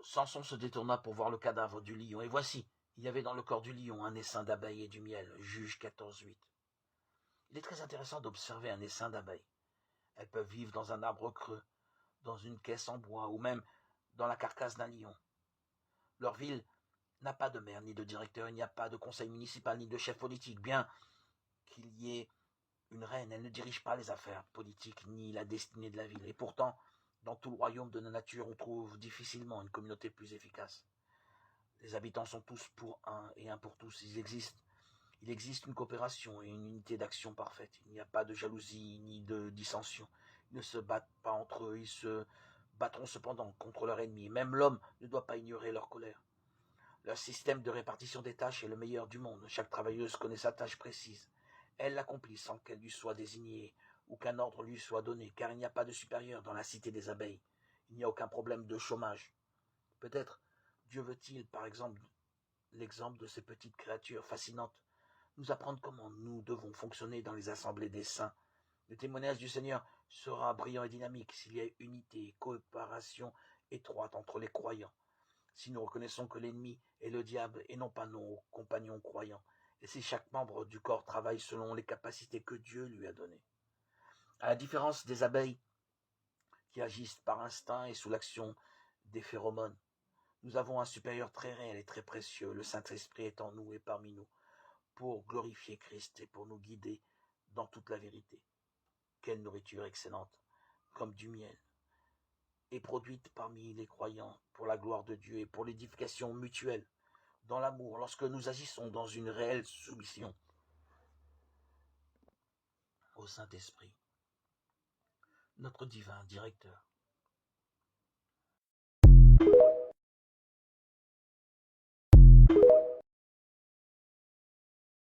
Samson se détourna pour voir le cadavre du lion, et voici, il y avait dans le corps du lion un essaim d'abeilles et du miel. Juge 14:8. Il est très intéressant d'observer un essaim d'abeilles. Elles peuvent vivre dans un arbre creux, dans une caisse en bois, ou même dans la carcasse d'un lion. Leur ville n'a pas de maire ni de directeur, il n'y a pas de conseil municipal ni de chef politique. Bien qu'il y ait une reine, elle ne dirige pas les affaires politiques ni la destinée de la ville. Et pourtant, dans tout le royaume de la nature, on trouve difficilement une communauté plus efficace. Les habitants sont tous pour un et un pour tous. Il existe une coopération et une unité d'action parfaite. Il n'y a pas de jalousie ni de dissension. Ils ne se battent pas entre eux, ils se battront cependant contre leur ennemi. Même l'homme ne doit pas ignorer leur colère. Leur système de répartition des tâches est le meilleur du monde. Chaque travailleuse connaît sa tâche précise. Elle l'accomplit sans qu'elle lui soit désignée ou qu'un ordre lui soit donné, car il n'y a pas de supérieur dans la cité des abeilles. Il n'y a aucun problème de chômage. Peut-être Dieu veut-il, par exemple, l'exemple de ces petites créatures fascinantes, nous apprendre comment nous devons fonctionner dans les assemblées des saints. Le témoignage du Seigneur sera brillant et dynamique s'il y a unité et coopération étroite entre les croyants. Si nous reconnaissons que l'ennemi est le diable et non pas nos compagnons croyants, et si chaque membre du corps travaille selon les capacités que Dieu lui a données. À la différence des abeilles qui agissent par instinct et sous l'action des phéromones, nous avons un supérieur très réel et très précieux. Le Saint-Esprit est en nous et parmi nous pour glorifier Christ et pour nous guider dans toute la vérité. Quelle nourriture excellente, comme du miel, est produite parmi les croyants pour la gloire de Dieu et pour l'édification mutuelle, dans l'amour, lorsque nous agissons dans une réelle soumission au Saint-Esprit, notre divin directeur.